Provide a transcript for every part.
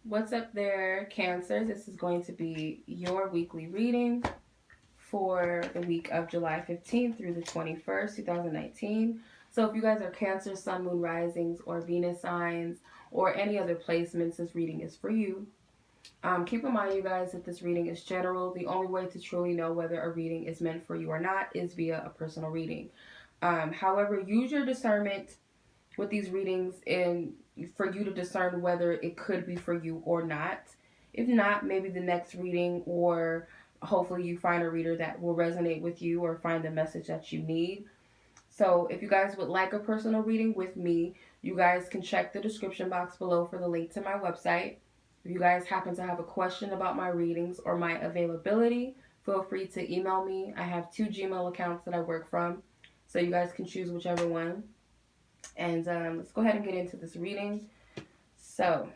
What's up there, Cancer? This is going to be your weekly reading for the week of July 15th through the 21st, 2019. So if you guys are Cancer, Sun, Moon, Risings, or Venus signs, or any other placements, this reading is for you. Keep in mind, you guys, that this reading is general. The only way to truly know whether a reading is meant for you or not is via a personal reading. However, use your discernment with these readings and for you to discern whether it could be for you or not. If not, maybe the next reading, or hopefully you find a reader that will resonate with you or find the message that you need. So if you guys would like a personal reading with me, you guys can check the description box below for the link to my website. If you guys happen to have a question about my readings or my availability, feel free to email me. I have 2 Gmail accounts that I work from, so you guys can choose whichever one. And let's go ahead and get into this reading. So,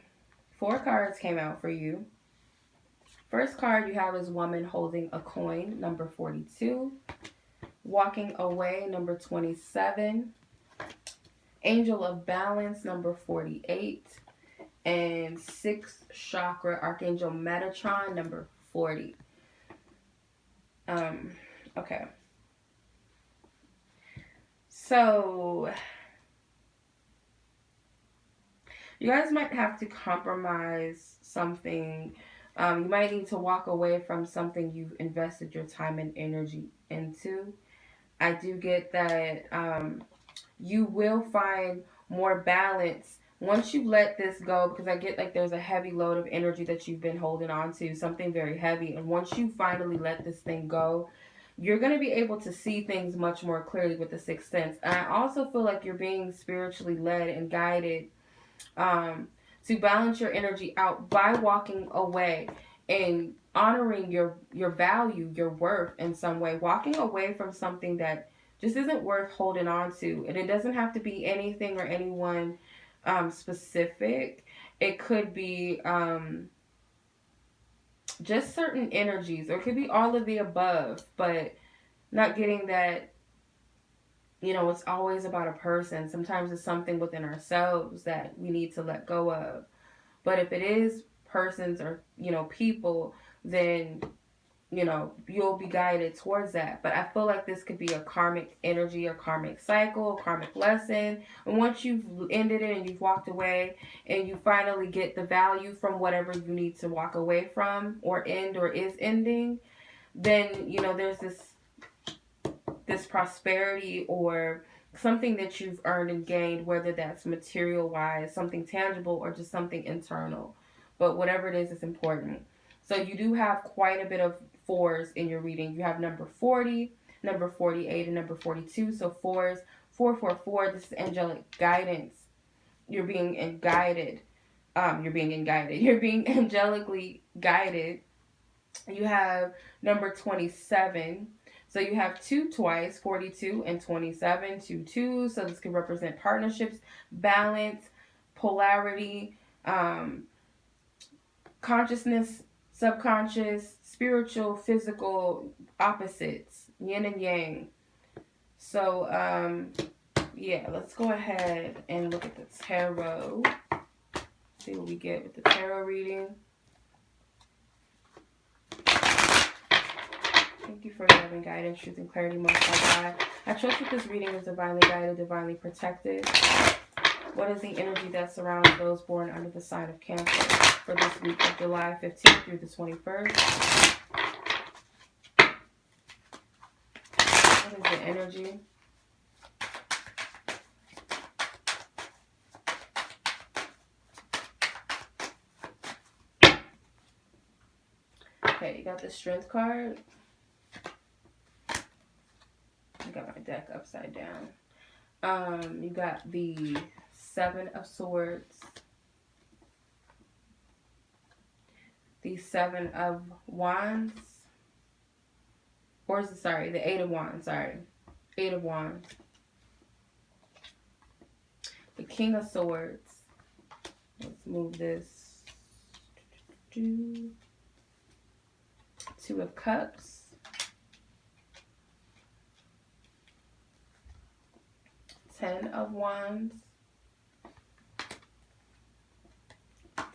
4 cards came out for you. First card you have is Woman Holding a Coin, number 42. Walking Away, number 27. Angel of Balance, number 48. And 6th Chakra, Archangel Metatron, number 40. Okay. So you guys might have to compromise something. You might need to walk away from something you've invested your time and energy into. I do get that you will find more balance once you let this go, because I get like there's a heavy load of energy that you've been holding on to, something very heavy. And once you finally let this thing go, you're going to be able to see things much more clearly with the 6th sense. And I also feel like you're being spiritually led and guided to balance your energy out by walking away and honoring your value, your worth in some way. Walking away from something that just isn't worth holding on to. And it doesn't have to be anything or anyone specific. It could be just certain energies, or it could be all of the above, but not getting that, you know, it's always about a person. Sometimes it's something within ourselves that we need to let go of. But if it is persons or, you know, people, then, you know, you'll be guided towards that. But I feel like this could be a karmic energy, a karmic cycle, a karmic lesson. And once you've ended it and you've walked away and you finally get the value from whatever you need to walk away from or end or is ending, then, you know, there's this prosperity or something that you've earned and gained, whether that's material wise, something tangible, or just something internal. But whatever it is, it's important. So you do have quite a bit of 4s in your reading. You have number 40, number 48, and number 42. So 4s, 444. This is angelic guidance. You're being guided. You're being angelically guided. You have number 27. So you have 2 twice, 42 and 27, 2 2s. So this can represent partnerships, balance, polarity, consciousness, subconscious, spiritual, physical, opposites, yin and yang. So, yeah, let's go ahead and look at the tarot. See what we get with the tarot reading. Thank you for loving guidance, truth, and clarity, Most High God. I trust that this reading is divinely guided, divinely protected. What is the energy that surrounds those born under the sign of Cancer for this week of July 15th through the 21st? What is the energy? Okay, you got the Strength card. I got my deck upside down. You got the 7 of Swords, the 7 of Wands, or is it, sorry, the 8 of Wands, sorry. 8 of Wands. The King of Swords. Let's move this. 2 of Cups. 10 of Wands.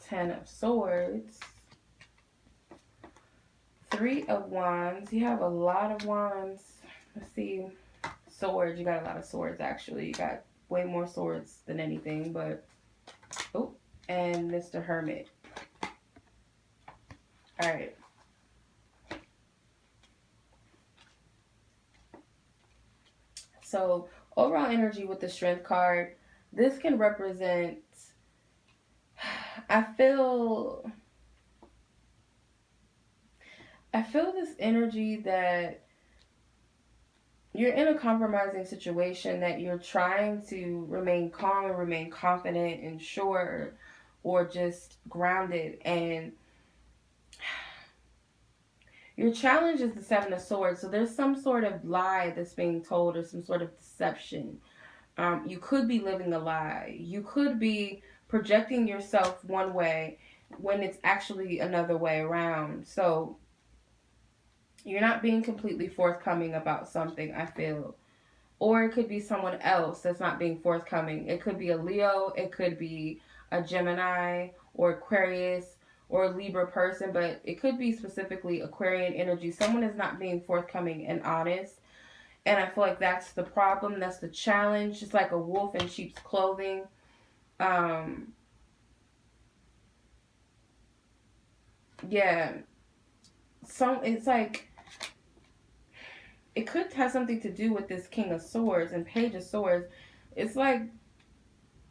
Ten of Swords, Three of Wands. You have a lot of wands. Let's see. Swords. You got a lot of swords, actually. You got way more swords than anything, but... Oh, and Mr. Hermit. All right. So, overall energy with the Strength card, this can represent... I feel this energy that you're in a compromising situation, that you're trying to remain calm and remain confident and sure, or just grounded, and your challenge is the Seven of Swords. So there's some sort of lie that's being told, or some sort of deception. You could be living a lie. You could be projecting yourself one way when it's actually another way around. So you're not being completely forthcoming about something, I feel. Or it could be someone else that's not being forthcoming. It could be a Leo, it could be a Gemini or Aquarius or a Libra person, but it could be specifically Aquarian energy. Someone is not being forthcoming and honest. And I feel like that's the problem. That's the challenge. It's like a wolf in sheep's clothing. Yeah. So it's like, it could have something to do with this King of Swords and Page of Swords. It's like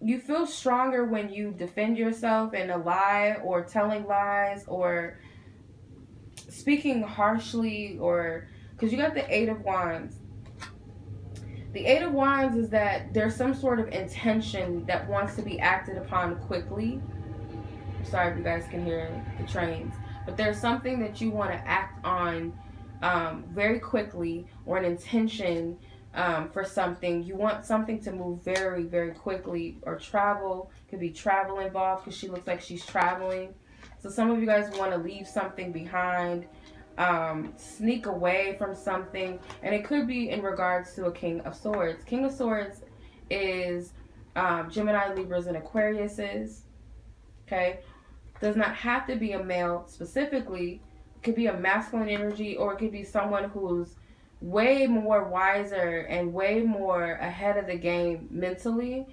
you feel stronger when you defend yourself in a lie, or telling lies, or speaking harshly, or... Because you got the Eight of Wands. The Eight of Wands is that there's some sort of intention that wants to be acted upon quickly. I'm sorry if you guys can hear the trains. But there's something that you want to act on very quickly, or an intention for something. You want something to move very, very quickly, or travel. Could be travel involved, because she looks like she's traveling. So some of you guys want to leave something behind, sneak away from something, and it could be in regards to a King of Swords. King of Swords is Gemini, Libras, and Aquariuses. Okay, does not have to be a male specifically. It could be a masculine energy, or it could be someone who's way more wiser and way more ahead of the game mentally,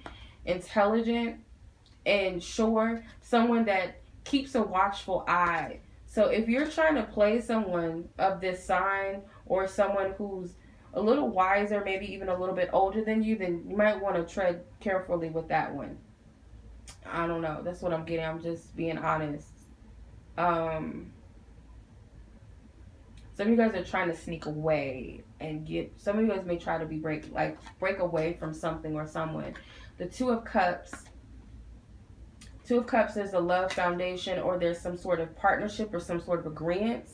intelligent, and sure. Someone that keeps a watchful eye. So if you're trying to play someone of this sign, or someone who's a little wiser, maybe even a little bit older than you, then you might want to tread carefully with that one. I don't know. That's what I'm getting. I'm just being honest. Some of you guys are trying to sneak away and get... Some of you guys may try to break away from something or someone. The Two of Cups. Two of Cups is a love foundation, or there's some sort of partnership or some sort of agreement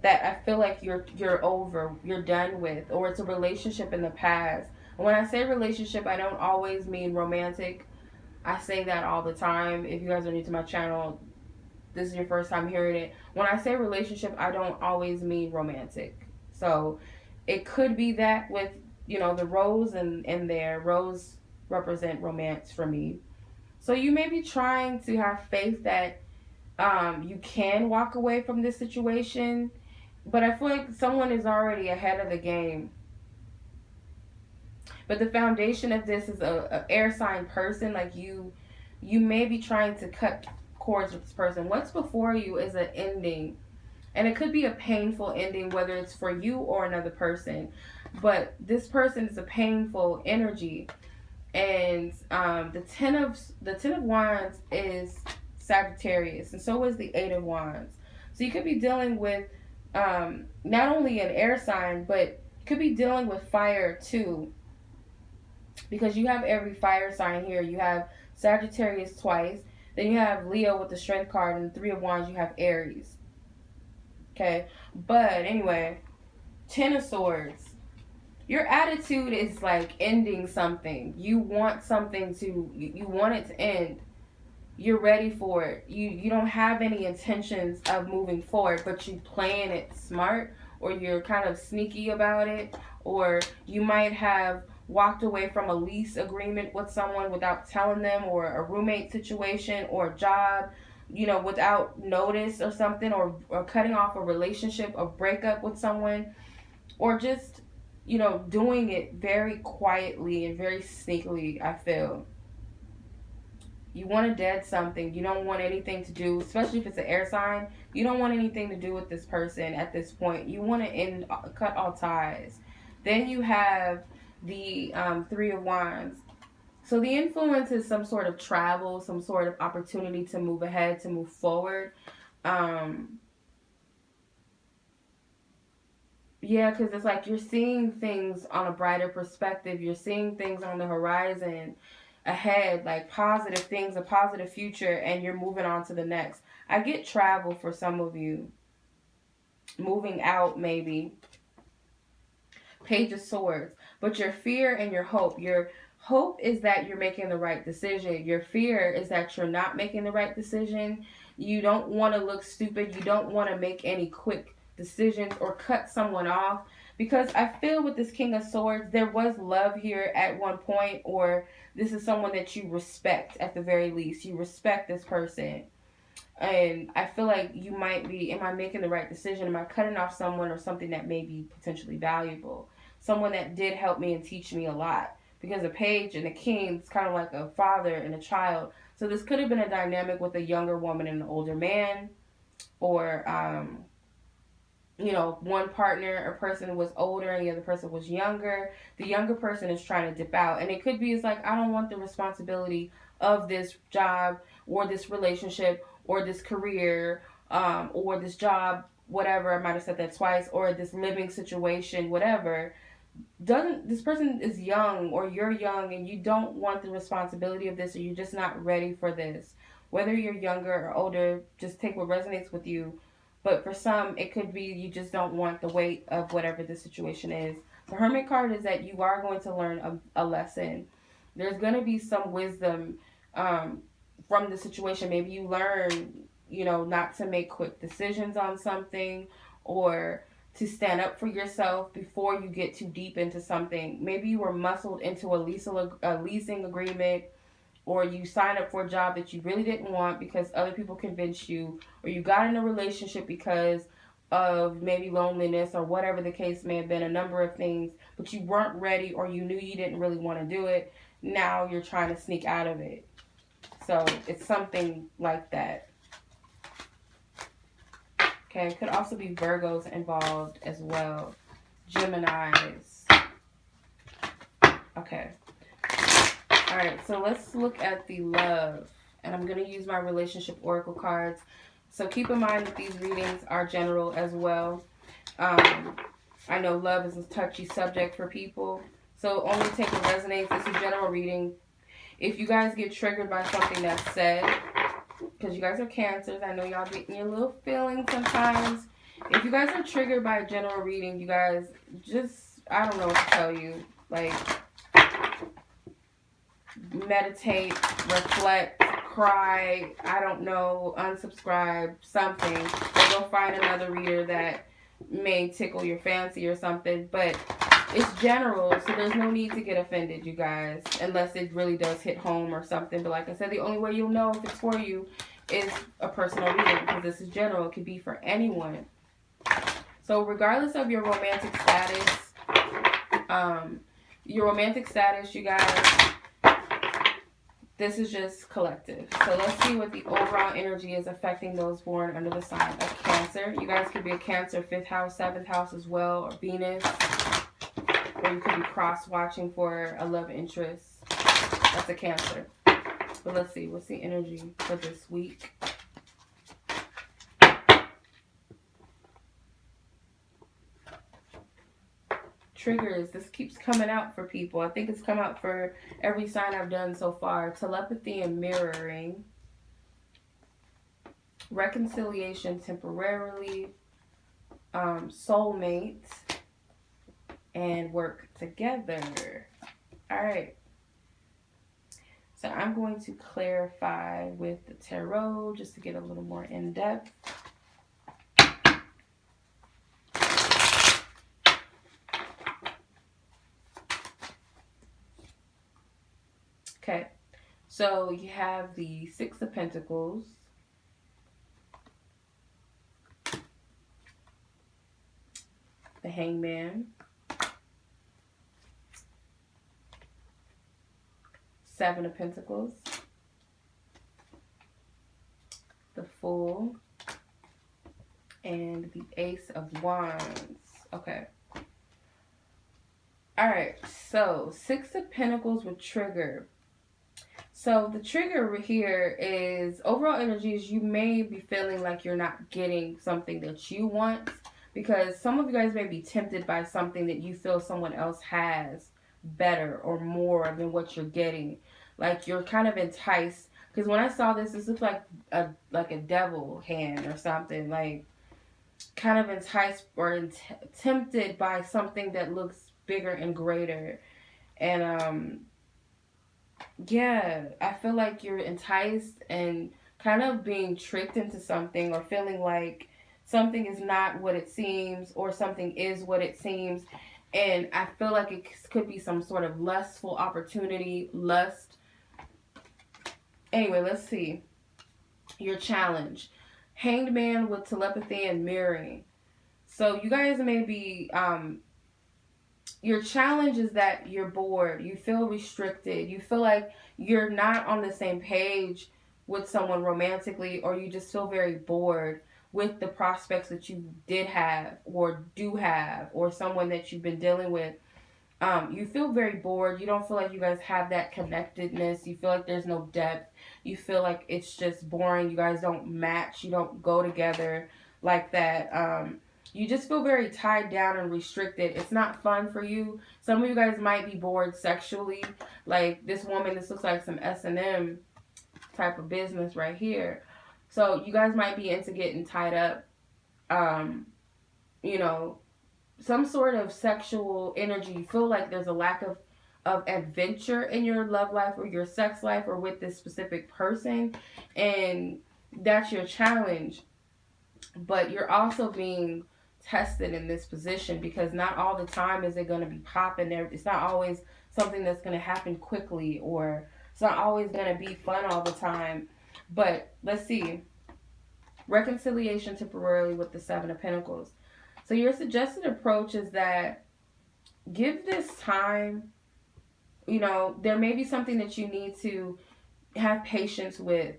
that I feel like you're over, you're done with, or it's a relationship in the past. And when I say relationship, I don't always mean romantic. I say that all the time. If you guys are new to my channel, this is your first time hearing it. When I say relationship, I don't always mean romantic. So it could be that with, the rose in there. Rose represent romance for me. So you may be trying to have faith that you can walk away from this situation, but I feel like someone is already ahead of the game. But the foundation of this is a air sign person. Like you may be trying to cut cords with this person. What's before you is an ending, and it could be a painful ending, whether it's for you or another person. But this person is a painful energy. And the ten of Wands is Sagittarius, and so is the Eight of Wands. So you could be dealing with not only an air sign, but you could be dealing with fire too, because you have every fire sign here. You have Sagittarius twice, then you have Leo with the Strength card, and the Three of Wands you have Aries. Okay, but anyway, Ten of Swords. Your attitude is like ending something. You want something to, you want it to end. You're ready for it. You don't have any intentions of moving forward, but you playing it smart, or you're kind of sneaky about it, or you might have walked away from a lease agreement with someone without telling them, or a roommate situation, or a job. you know, without notice or something, or cutting off a relationship, a breakup with someone, or just, you know, doing it very quietly and very sneakily. I feel you want to dead something. You don't want anything to do, especially if it's an air sign. You don't want anything to do with this person at this point. You want to cut all ties. Then you have the Three of Wands. So the influence is some sort of travel, some sort of opportunity to move ahead, to move forward. Um, yeah, because it's like you're seeing things on a brighter perspective. You're seeing things on the horizon ahead, like positive things, a positive future, and you're moving on to the next. I get travel for some of you. Moving out, maybe. Page of Swords. But your fear and your hope is that you're making the right decision. Your fear is that you're not making the right decision. You don't want to look stupid. You don't want to make any quick decisions or cut someone off. Because I feel with this King of Swords, there was love here at one point, or this is someone that you respect at the very least. You respect this person. And I feel like you might be, am I making the right decision? Am I cutting off someone or something that may be potentially valuable? Someone that did help me and teach me a lot. Because a page and a king is kind of like a father and a child. So this could have been a dynamic with a younger woman and an older man. Or, you know, one partner or person was older and the other person was younger. The younger person is trying to dip out. And it could be, it's like, I don't want the responsibility of this job or this relationship or this career, or this job, whatever. I might have said that twice. Or this living situation, whatever. Doesn't this person is young, or you're young and you don't want the responsibility of this, or you're just not ready for this. Whether you're younger or older, just take what resonates with you. But for some, it could be you just don't want the weight of whatever the situation is. The Hermit card is that you are going to learn a lesson. There's going to be some wisdom, from the situation. Maybe you learn, you know, not to make quick decisions on something, or to stand up for yourself before you get too deep into something. Maybe you were muscled into a leasing agreement, or you signed up for a job that you really didn't want because other people convinced you, or you got in a relationship because of maybe loneliness or whatever the case may have been, a number of things, but you weren't ready, or you knew you didn't really want to do it. Now you're trying to sneak out of it. So it's something like that. Okay, it could also be Virgos involved as well. Geminis. Okay. Alright, so let's look at the love. And I'm going to use my relationship oracle cards. So keep in mind that these readings are general as well. I know love is a touchy subject for people. So only take what resonates. This is general reading. If you guys get triggered by something that's said, because you guys are Cancers, I know y'all get in your little feelings sometimes. If you guys are triggered by a general reading, you guys just, I don't know what to tell you. Like, meditate, reflect, cry, I don't know, unsubscribe, something. Or go find another reader that may tickle your fancy or something. But it's general, so there's no need to get offended, you guys, unless it really does hit home or something. But like I said, the only way you'll know if it's for you is a personal reading, because this is general. It could be for anyone. So regardless of your romantic status, you guys, this is just collective. So let's see what the overall energy is affecting those born under the sign of Cancer. You guys could be a Cancer 5th house, 7th house as well, or Venus. Or you could be cross-watching for a love interest. That's a Cancer. But let's see. What's the energy for this week? Triggers. This keeps coming out for people. I think it's come out for every sign I've done so far. Telepathy and mirroring. Reconciliation temporarily. Soulmate. And work together. Alright. So I'm going to clarify with the tarot just to get a little more in depth. Okay. So you have the Six of Pentacles, the Hangman, Seven of Pentacles, the Fool, and the Ace of Wands. Okay. Alright, so Six of Pentacles with trigger. So the trigger here is overall energies. You may be feeling like you're not getting something that you want, because some of you guys may be tempted by something that you feel someone else has better or more than what you're getting. Like you're kind of enticed. Because when I saw this looks like a devil hand or something. Like kind of enticed or tempted by something that looks bigger and greater. And yeah, I feel like you're enticed and kind of being tricked into something, or feeling like something is not what it seems or something is what it seems. And I feel like it could be some sort of lustful opportunity, lust. Anyway, let's see. Your challenge. Hanged Man with telepathy and mirroring. So you guys may be... your challenge is that you're bored. You feel restricted. You feel like you're not on the same page with someone romantically, or you just feel very bored with the prospects that you did have or do have, or someone that you've been dealing with. You feel very bored. You don't feel like you guys have that connectedness. You feel like there's no depth. You feel like it's just boring. You guys don't match. You don't go together like that. You just feel very tied down and restricted. It's not fun for you. Some of you guys might be bored sexually. Like this woman, this looks like some S&M type of business right here. So you guys might be into getting tied up. You know, some sort of sexual energy. You feel like there's a lack of adventure in your love life or your sex life or with this specific person. And that's your challenge. But you're also being tested in this position, because not all the time is it going to be popping there. It's not always something that's going to happen quickly, or it's not always going to be fun all the time. But let's see. Reconciliation temporarily with the Seven of Pentacles. So your suggested approach is that give this time. You know, there may be something that you need to have patience with.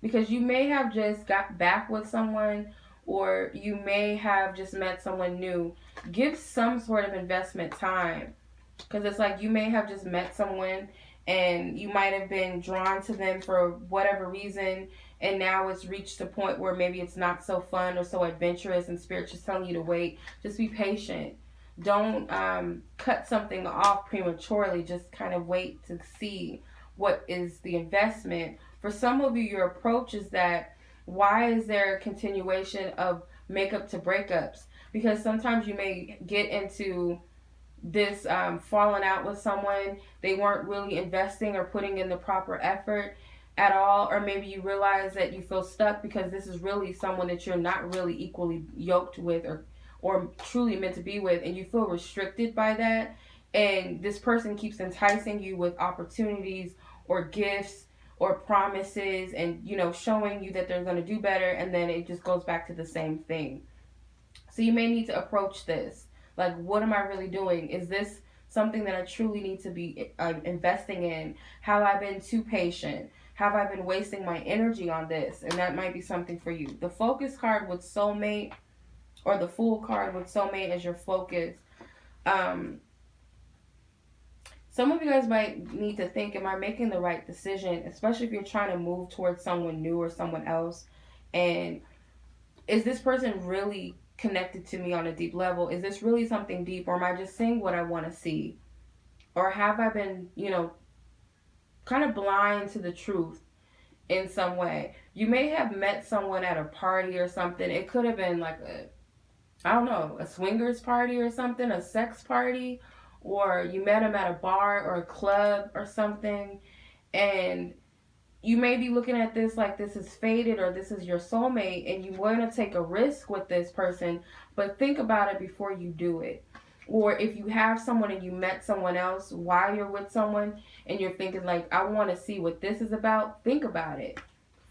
Because you may have just got back with someone, or you may have just met someone new. Give some sort of investment time. Because it's like you may have just met someone and you might have been drawn to them for whatever reason. And now it's reached a point where maybe it's not so fun or so adventurous, and Spirit's just telling you to wait. Just be patient. Don't cut something off prematurely. Just kind of wait to see what is the investment. For some of you, your approach is that, why is there a continuation of makeup to breakups? Because sometimes you may get into this falling out with someone. They weren't really investing or putting in the proper effort at all. Or maybe you realize that you feel stuck because this is really someone that you're not really equally yoked with or truly meant to be with. And you feel restricted by that. And this person keeps enticing you with opportunities or gifts or promises, and you know, showing you that they're going to do better, and then it just goes back to the same thing. So you may need to approach this like, what am I really doing? Is this something that I truly need to be investing in? Have I been too patient? Have I been wasting my energy on this? And that might be something for you. The Focus card with Soulmate, or the Fool card with Soulmate as your focus. Some of you guys might need to think, am I making the right decision? Especially if you're trying to move towards someone new or someone else. And is this person really connected to me on a deep level? Is this really something deep? Or am I just seeing what I want to see? Or have I been, you know, kind of blind to the truth in some way? You may have met someone at a party or something. It could have been like a swingers party or something, a sex party. Or you met him at a bar or a club or something, and you may be looking at this like this is fated or this is your soulmate, and you want to take a risk with this person, but think about it before you do it. Or if you have someone and you met someone else while you're with someone and you're thinking like, I want to see what this is about, think about it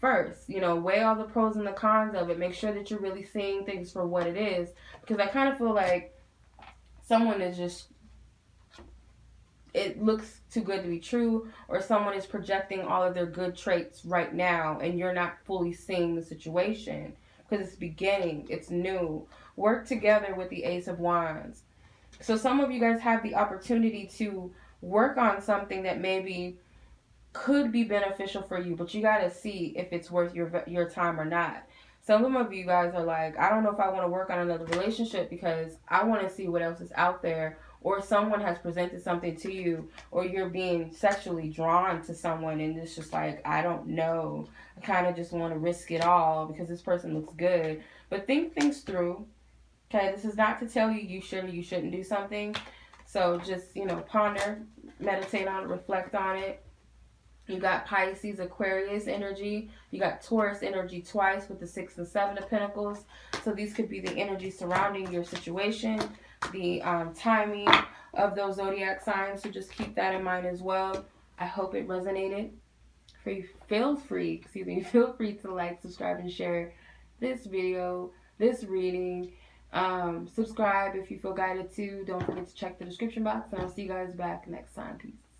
first. You know, weigh all the pros and the cons of it. Make sure that you're really seeing things for what it is. Because I kind of feel like someone is just, it looks too good to be true, or someone is projecting all of their good traits right now and you're not fully seeing the situation because it's beginning, it's new. Work together with the Ace of Wands. So some of you guys have the opportunity to work on something that maybe could be beneficial for you, but you got to see if it's worth your time or not. Some of you guys are like, I don't know if I want to work on another relationship because I want to see what else is out there, or someone has presented something to you, or you're being sexually drawn to someone and it's just like, I don't know, I kind of just want to risk it all because this person looks good. But think things through. Okay, this is not to tell you you should or you shouldn't do something. So just, you know, ponder, meditate on it, reflect on it. You got Pisces, Aquarius energy. You got Taurus energy twice with the 6 and 7 of Pentacles. So these could be the energy surrounding your situation, the timing of those zodiac signs. So just keep that in mind as well. I hope it resonated. Feel free to like, subscribe, and share this video, this reading. Subscribe if you feel guided to. Don't forget to check the description box, and I'll see you guys back next time. Peace.